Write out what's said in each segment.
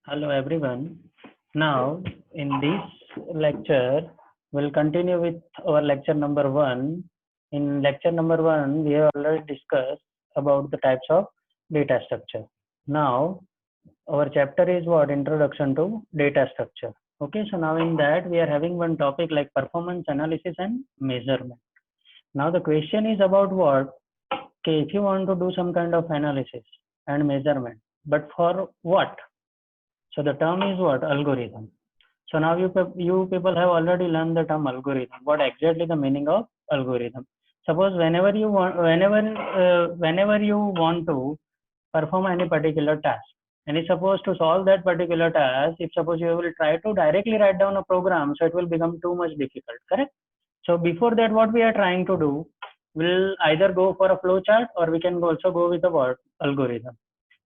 Hello everyone. Now in this lecture, we'll continue with our lecture number 1. In lecture number 1, we have already discussed about the types of data structure. Now our chapter is what? Introduction to data structure. Okay, so now in that we are having one topic like performance analysis and measurement. Now the question is about what? Okay, if you want to do some kind of analysis and measurement, but for what? So the term is what? Algorithm. So now you people have already learned the term algorithm. What exactly the meaning of algorithm? Suppose whenever you want to perform any particular task, and it's supposed to solve that particular task, if suppose you will try to directly write down a program, so it will become too much difficult, correct? So before that, what we are trying to do, we'll either go for a flow chart or we can also go with a what? Algorithm.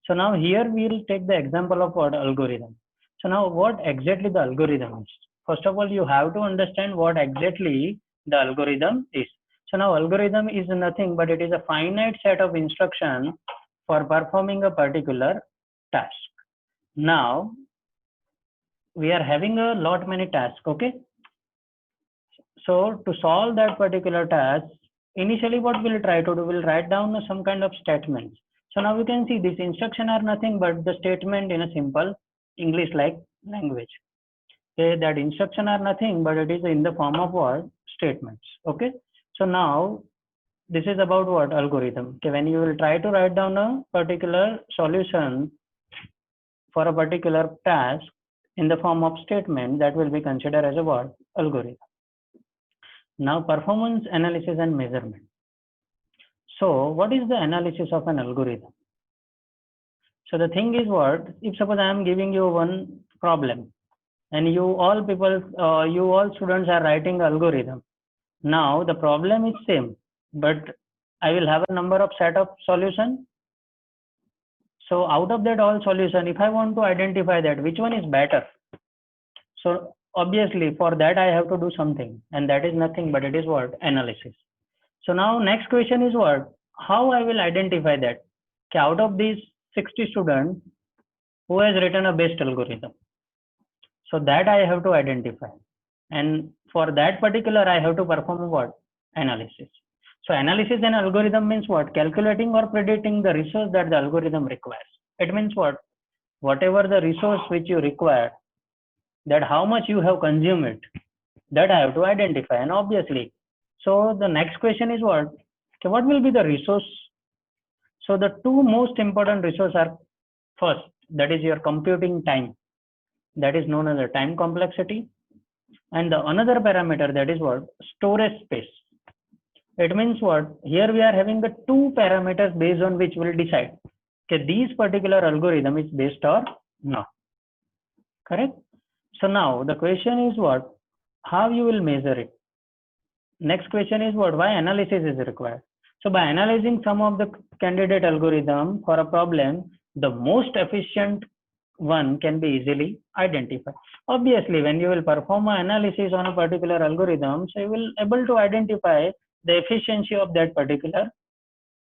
So now here we'll take the example of what? Algorithm. So now what exactly the algorithm is? First of all, you have to understand what exactly the algorithm is. So now algorithm is nothing but it is a finite set of instructions for performing a particular task. Now we are having a lot many tasks, okay? So to solve that particular task, initially what we'll try to do, we'll write down some kind of statements. So now you can see this instruction are nothing but the statement in a simple English like language. Okay, that instruction are nothing but it is in the form of what? Statements. Okay. So now this is about what? Algorithm. Okay, when you will try to write down a particular solution for a particular task in the form of statement, that will be considered as a what? Algorithm. Now performance analysis and measurement. So what is the analysis of an algorithm? So the thing is what, if suppose I am giving you one problem and you all students are writing algorithm. Now the problem is same, but I will have a number of set of solution. So out of that all solution, if I want to identify that which one is better, so obviously for that I have to do something, and that is nothing but it is what? Analysis. So now next question is what? How I will identify that? Okay, out of these 60 students, who has written a best algorithm? So that I have to identify. And for that particular, I have to perform what? Analysis. So analysis and algorithm means what? Calculating or predicting the resource that the algorithm requires. It means what? Whatever the resource which you require, that how much you have consumed it, that I have to identify. And obviously, so the next question is what? Okay, what will be the resource? So the two most important resources are first, that is your computing time. That is known as the time complexity. And the another parameter, that is what? Storage space. It means what? Here we are having the two parameters based on which we'll decide. Okay, this particular algorithm is based or not. Correct? So now the question is what? How you will measure it? Next question is what? Why analysis is required? So by analyzing some of the candidate algorithm for a problem, the most efficient one can be easily identified. Obviously, when you will perform an analysis on a particular algorithm, so you will able to identify the efficiency of that particular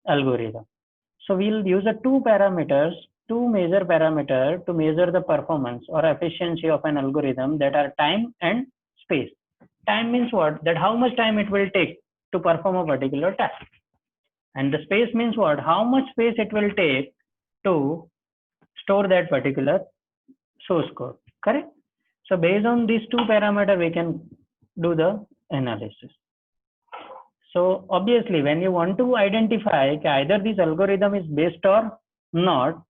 algorithm. So we'll use a two major parameter to measure the performance or efficiency of an algorithm, that are time and space. Time means what? That how much time it will take to perform a particular task. And the space means what? How much space it will take to store that particular source code. Correct? So based on these two parameters, we can do the analysis. So obviously, when you want to identify either this algorithm is based or not,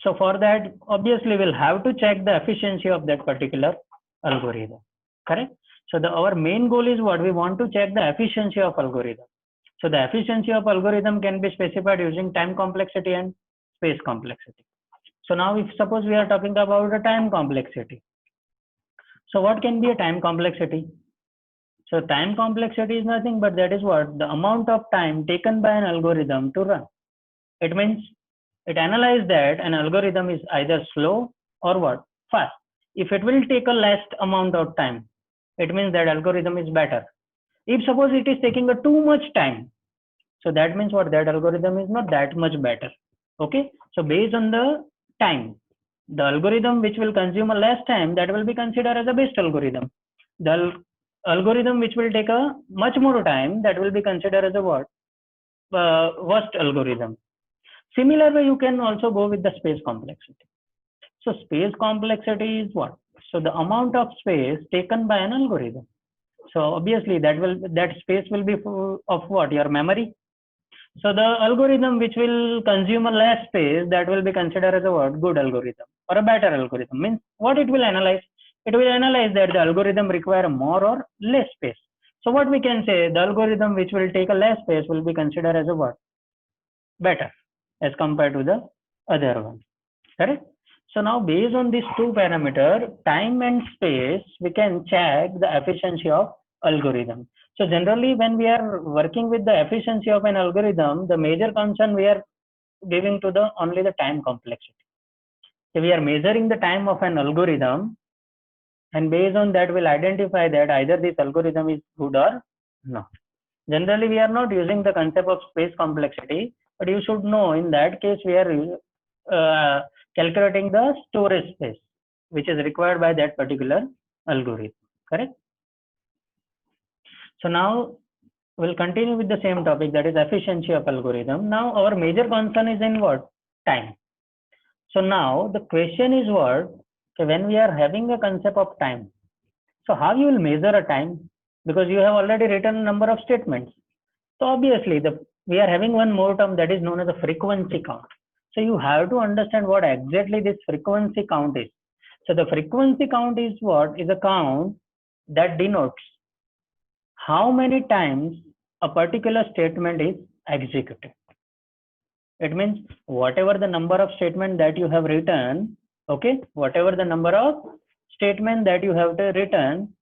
so for that, obviously we'll have to check the efficiency of that particular algorithm. Correct? So our main goal is what? We want to check the efficiency of algorithm. So the efficiency of algorithm can be specified using time complexity and space complexity. So now if suppose we are talking about a time complexity. So what can be a time complexity? So time complexity is nothing but that is what? The amount of time taken by an algorithm to run. It means it analyzes that an algorithm is either slow or what? Fast. If it will take a less amount of time, it means that algorithm is better. If suppose it is taking a too much time, so that means what? That algorithm is not that much better. Okay. So based on the time, The algorithm which will consume a less time, that will be considered as a best algorithm. The algorithm which will take a much more time, that will be considered as a what? Worst algorithm. Similar way, you can also go with the space complexity. So space complexity is what? So the amount of space taken by an algorithm. So obviously that space will be of what? Your memory. So the algorithm which will consume a less space, that will be considered as a what? Good algorithm or a better algorithm. Means what it will analyze? It will analyze that the algorithm require more or less space. So what we can say, the algorithm which will take a less space will be considered as a what? Better as compared to the other one. Correct? So now based on these two parameters, time and space, we can check the efficiency of algorithm. So generally when we are working with the efficiency of an algorithm, the major concern we are giving to the only the time complexity. So we are measuring the time of an algorithm, and based on that we'll identify that either this algorithm is good or not. Generally we are not using the concept of space complexity, but you should know in that case we are calculating the storage space which is required by that particular algorithm. Correct? So now we'll continue with the same topic, that is efficiency of algorithm. Now our major concern is in what? Time. So now the question is what? So when we are having a concept of time, so how you will measure a time? Because you have already written a number of statements. So obviously we are having one more term that is known as a frequency count. So you have to understand what exactly this frequency count is. So the frequency count is what? Is a count that denotes how many times a particular statement is executed. It means whatever the number of statements that you have written, okay, whatever the number of statements that you have written,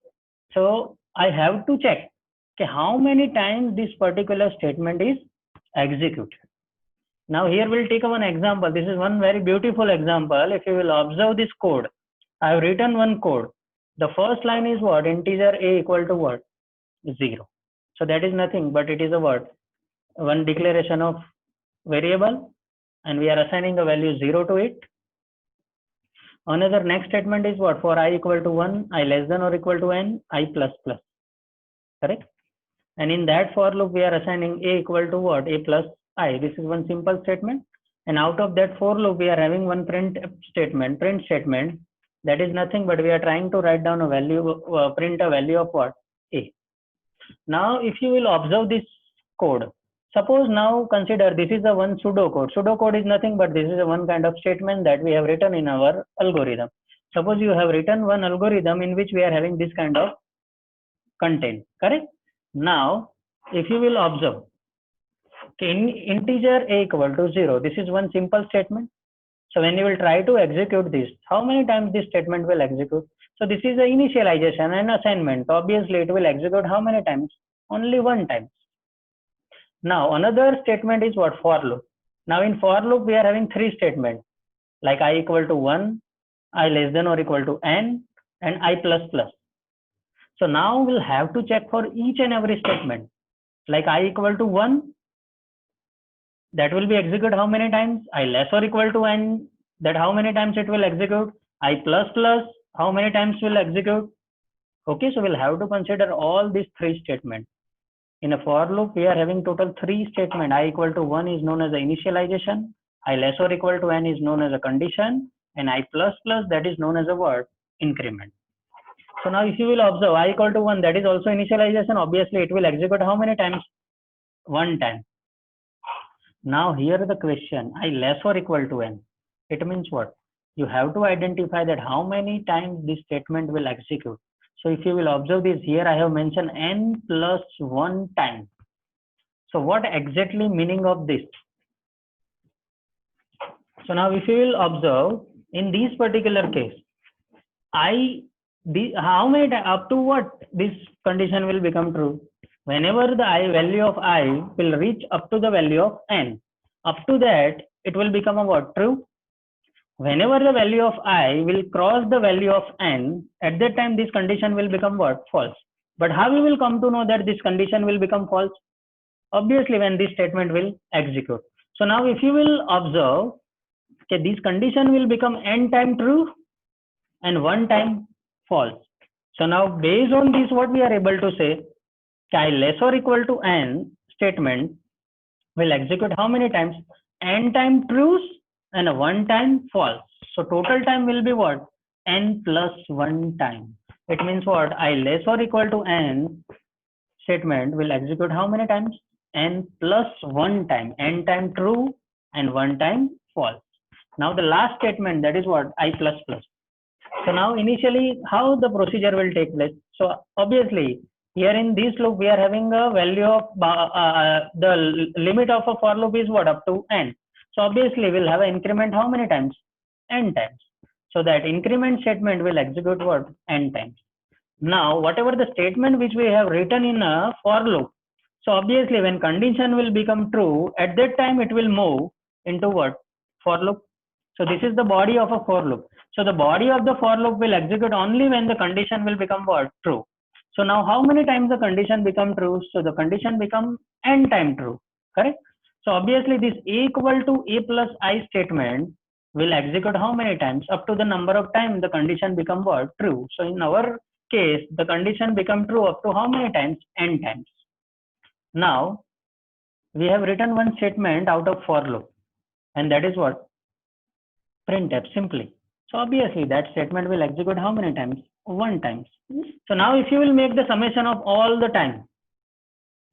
so I have to check okay, how many times this particular statement is executed. Now here we'll take one example. This is one very beautiful example. If you will observe this code, I have written one code. The first line is what? Integer a equal to what? 0. So that is nothing but it is a what? One declaration of variable, and we are assigning a value 0 to it. Another next statement is what? For I equal to 1, I less than or equal to n, I plus plus. Correct? And in that for loop, we are assigning a equal to what? A plus I. This is one simple statement. And out of that for loop, we are having one print statement. That is nothing but we are trying to write down a value, print a value of what? A. Now, if you will observe this code, suppose now consider this is a one pseudocode. Pseudocode is nothing but this is a one kind of statement that we have written in our algorithm. Suppose you have written one algorithm in which we are having this kind of content. Correct? Now, if you will observe, in integer a equal to 0, this is one simple statement. So when you will try to execute this, how many times this statement will execute? So this is the initialization and assignment. Obviously, it will execute how many times? Only one time. Now, another statement is what? For loop. Now, in for loop, we are having three statements like I equal to 1, I less than or equal to n, and I plus plus. So now we'll have to check for each and every statement. Like I equal to 1, that will be executed how many times? I less or equal to n, that how many times it will execute? I plus plus, how many times will execute? Okay, so we'll have to consider all these three statements. In a for loop, we are having total three statements. I equal to 1 is known as the initialization, I less or equal to n is known as a condition, and I plus plus, that is known as a word? Increment. So now if you will observe I equal to 1, that is also initialization. Obviously, it will execute how many times? One time. Now here the question, I less or equal to n. It means what? You have to identify that how many times this statement will execute. So if you will observe this here, I have mentioned n plus 1 time. So what exactly meaning of this? So now if you will observe in this particular case, how many up to what this condition will become true? Whenever the value of I will reach up to the value of n, up to that it will become a what? True. Whenever the value of I will cross the value of n, at that time this condition will become what? False. But how we will come to know that this condition will become false? Obviously when this statement will execute. So now if you will observe, okay, this condition will become n time true and 1 time false. So now based on this, what we are able to say, I less or equal to n statement will execute how many times? N time trues and a 1 time false. So total time will be what? N plus 1 time. It means what? I less or equal to n statement will execute how many times? N plus 1 time. N time true and 1 time false. Now the last statement, that is what? I plus plus. So now initially how the procedure will take place? So obviously here in this loop we are having a value of the limit of a for loop is what? Up to n. So obviously we'll have an increment how many times? N times. So that increment statement will execute what? N times. Now whatever the statement which we have written in a for loop, so obviously when condition will become true, at that time it will move into what? For loop. So this is the body of a for loop. So the body of the for loop will execute only when the condition will become what? True. So now how many times the condition become true? So the condition become n time true, correct? So obviously this a equal to a plus I statement will execute how many times? Up to the number of times the condition become what? True. So in our case, the condition become true up to how many times? N times. Now we have written one statement out of for loop, and that is what? Printf simply. So obviously that statement will execute how many times? 1 times. So now if you will make the summation of all the time,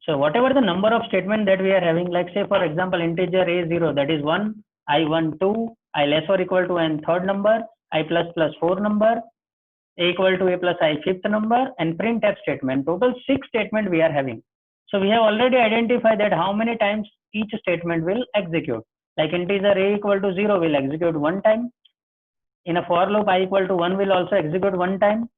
so whatever the number of statement that we are having, like say for example integer a0, that is 1, I1 2, I less or equal to n third number, I plus plus 4 number, a equal to a plus I fifth number, and printf statement. Total 6 statement we are having. So we have already identified that how many times each statement will execute. Like integer a equal to 0 will execute 1 time. In a for loop I equal to 1 will also execute 1 time.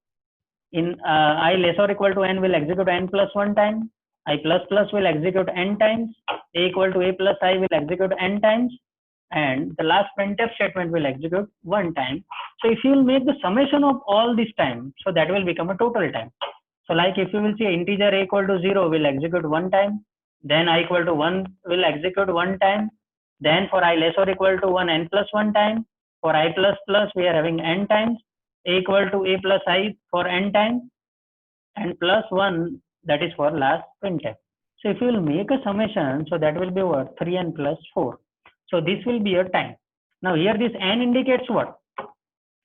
In I less or equal to n will execute n plus 1 time. I plus plus will execute n times. A equal to a plus I will execute n times. And the last printf statement will execute 1 time. So if you will make the summation of all this time, so that will become a total time. So like if you will see integer a equal to 0 will execute 1 time, then I equal to 1 will execute 1 time, then for I less or equal to 1 n plus 1 time, for I plus plus we are having n times, a equal to a plus I for n times, and plus 1 that is for last printf. So if you will make a summation, so that will be what? 3n plus 4. So this will be your time. Now here this n indicates what?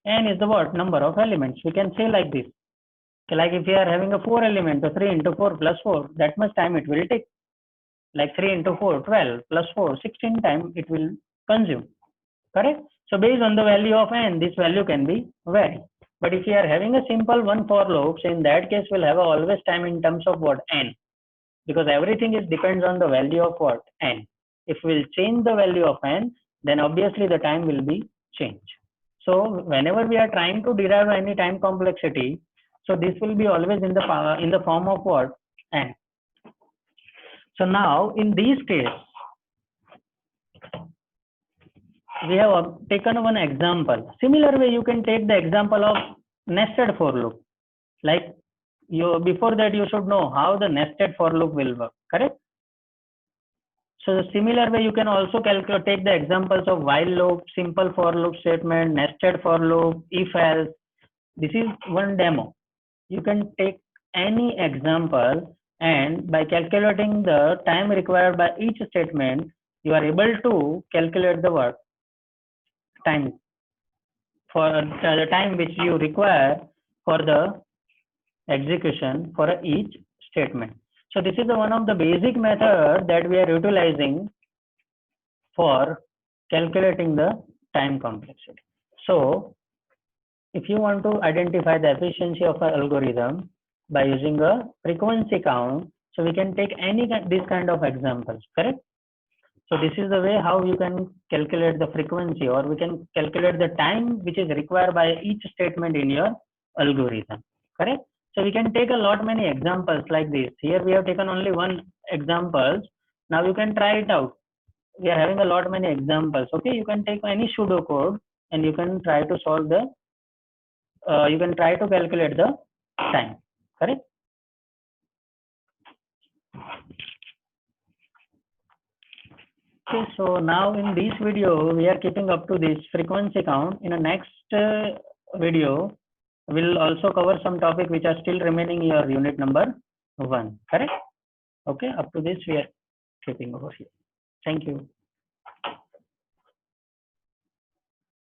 N is the what? Number of elements. We can say like this. Okay, like if you are having a 4 element, so 3 into 4 plus 4, that much time it will take. Like 3 into 4, 12 plus 4, 16 time it will consume. Correct? So based on the value of n, this value can be varied. But if you are having a simple one for loop, so in that case we'll have always time in terms of what? N. Because everything is depends on the value of what? N. If we'll change the value of n, then obviously the time will be changed. So whenever we are trying to derive any time complexity, so this will be always in the form of what? N. So now in this case, we have taken one example. Similar way, you can take the example of nested for loop. Like before that, you should know how the nested for loop will work. Correct? So the similar way, you can also take the examples of while loop, simple for loop statement, nested for loop, if else. This is one demo. You can take any example, and by calculating the time required by each statement, you are able to calculate the work time for the time which you require for the execution for each statement. So this is one of the basic method that we are utilizing for calculating the time complexity. So if you want to identify the efficiency of an algorithm by using a frequency count, so we can take any this kind of examples, correct? So this is the way how you can calculate the frequency, or we can calculate the time which is required by each statement in your algorithm, correct? So we can take a lot many examples like this. Here we have taken only one example. Now you can try it out. We are having a lot many examples. Okay, you can take any pseudocode and you can try to solve the you can try to calculate the time, correct? Okay, so now in this video, we are keeping up to this frequency count. In the next video, we'll also cover some topic which are still remaining in your unit number 1, correct? Okay, up to this, we are keeping over here. Thank you.